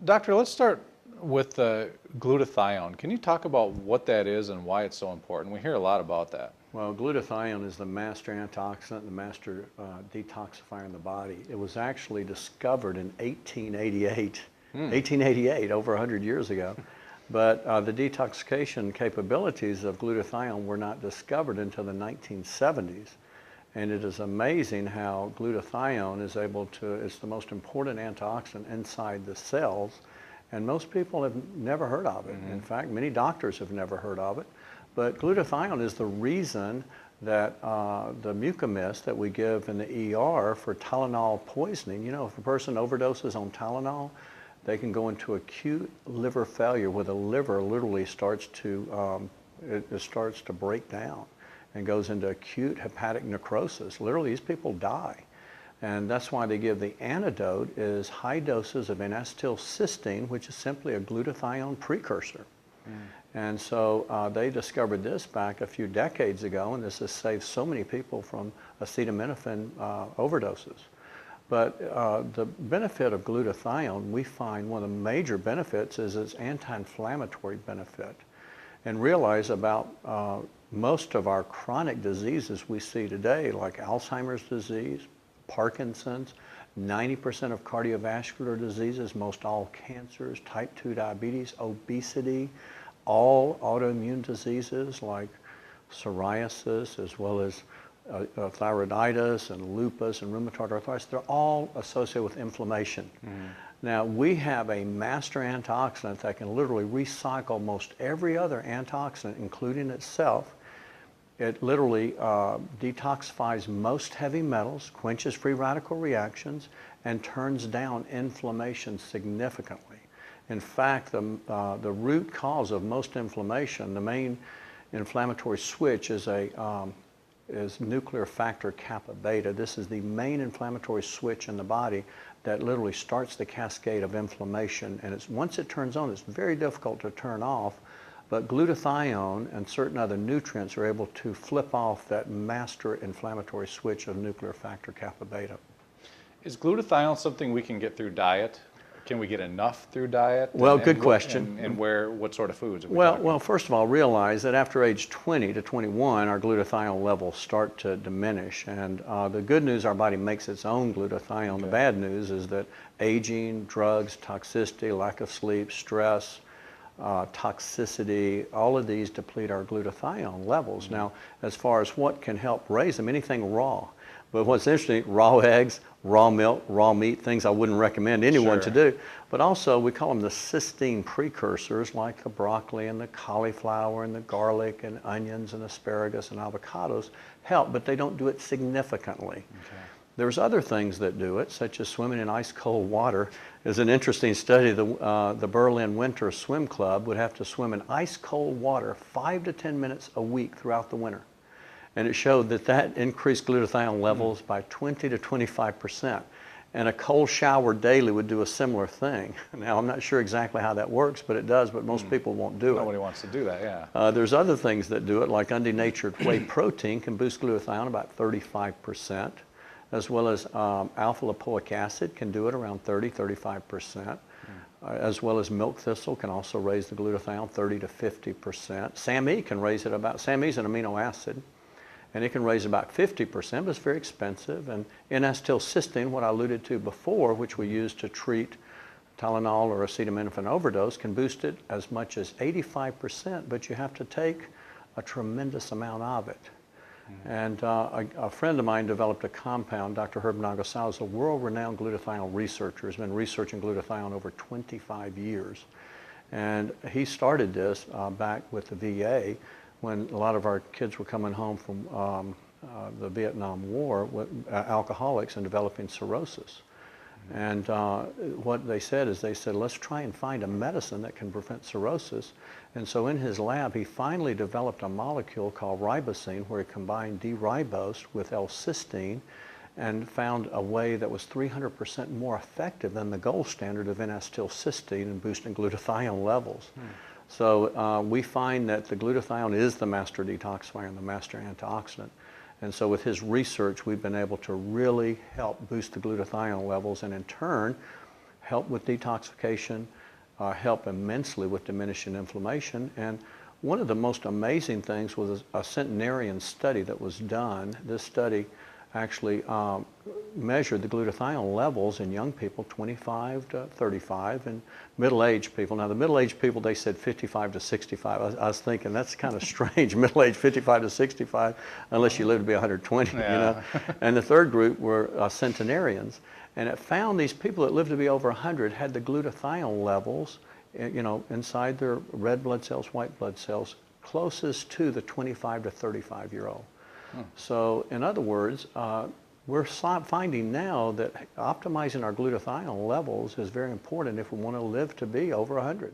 Doctor, let's start with the glutathione. Can you talk about what that is and why it's so important? We hear a lot about that. Well, glutathione is the master antioxidant, the master detoxifier in the body. It was actually discovered in 1888, 1888, over 100 years ago. But the detoxification capabilities of glutathione were not discovered until the 1970s. And it is amazing how glutathione is able to, it's the most important antioxidant inside the cells. And most people have never heard of it. In fact, many doctors have never heard of it. But glutathione is the reason that the mucomist that we give in the ER for Tylenol poisoning, you know, if a person overdoses on Tylenol, they can go into acute liver failure where the liver literally starts to, it starts to break down and goes into acute hepatic necrosis. Literally, these people die. And that's why they give the antidote is high doses of N-acetylcysteine, which is simply a glutathione precursor. And so they discovered this back a few decades ago, and this has saved so many people from acetaminophen overdoses. But the benefit of glutathione, we find one of the major benefits is its anti-inflammatory benefit. And realize about most of our chronic diseases we see today, like Alzheimer's disease, Parkinson's, 90% of cardiovascular diseases, most all cancers, type 2 diabetes, obesity, all autoimmune diseases like psoriasis, as well as thyroiditis and lupus and rheumatoid arthritis, they're all associated with inflammation. Now, we have a master antioxidant that can literally recycle most every other antioxidant, including itself. It literally detoxifies most heavy metals, quenches free radical reactions, and turns down inflammation significantly. In fact, the root cause of most inflammation, the main inflammatory switch is nuclear factor kappa beta. This is the main inflammatory switch in the body that literally starts the cascade of inflammation. And once it turns on, it's very difficult to turn off. But glutathione and certain other nutrients are able to flip off that master inflammatory switch of nuclear factor kappa beta. Is glutathione something we can get through diet? Can we get enough through diet? Well, good question. And what sort of foods are we talking about? Well, first of all, realize that after age 20 to 21, our glutathione levels start to diminish. And the good news, our body makes its own glutathione. Okay. The bad news is that aging, drugs, toxicity, lack of sleep, stress, toxicity, all of these deplete our glutathione levels. Now, as far as what can help raise them, anything raw. But what's interesting, raw eggs, raw milk, raw meat, things I wouldn't recommend anyone to do. But also, we call them the cysteine precursors, like the broccoli and the cauliflower and the garlic and onions and asparagus and avocados help, but they don't do it significantly. Okay. There's other things that do it, such as swimming in ice cold water. There's an interesting study. The Berlin Winter Swim Club would have to swim in ice cold water 5 to 10 minutes a week throughout the winter. And it showed that that increased glutathione levels by 20 to 25%. And a cold shower daily would do a similar thing. Now, I'm not sure exactly how that works, but it does, but most people won't do it. Nobody wants to do that, yeah. There's other things that do it, like undenatured whey protein can boost glutathione about 35%, as well as alpha-lipoic acid can do it around 35%. As well as milk thistle can also raise the glutathione 30 to 50%. SAMe can raise it about, SAMe is an amino acid, and it can raise about 50%, but it's very expensive. And N-acetylcysteine, what I alluded to before, which we use to treat Tylenol or acetaminophen overdose, can boost it as much as 85%, but you have to take a tremendous amount of it. And a friend of mine developed a compound, Dr. Herb Nagasawa is a world-renowned glutathione researcher, has been researching glutathione over 25 years. And he started this back with the VA when a lot of our kids were coming home from the Vietnam War with alcoholics and developing cirrhosis. And what they said is, let's try and find a medicine that can prevent cirrhosis. And so in his lab, he finally developed a molecule called RiboCeine, where he combined D-Ribose with L-Cysteine and found a way that was 300% more effective than the gold standard of N-acetylcysteine in boosting glutathione levels. So we find that the glutathione is the master detoxifier and the master antioxidant. And so with his research, we've been able to really help boost the glutathione levels and in turn help with detoxification, help immensely with diminishing inflammation. And one of the most amazing things was a centenarian study that was done. This study actually measured the glutathione levels in young people, 25 to 35, and middle-aged people. Now, the middle-aged people, they said 55 to 65. I was thinking, that's kind of strange, middle-aged 55 to 65, unless you live to be 120, Yeah. you know. And the third group were centenarians. And it found these people that lived to be over 100 had the glutathione levels, you know, inside their red blood cells, white blood cells, closest to the 25 to 35-year-old. So, in other words, we're finding now that optimizing our glutathione levels is very important if we want to live to be over 100.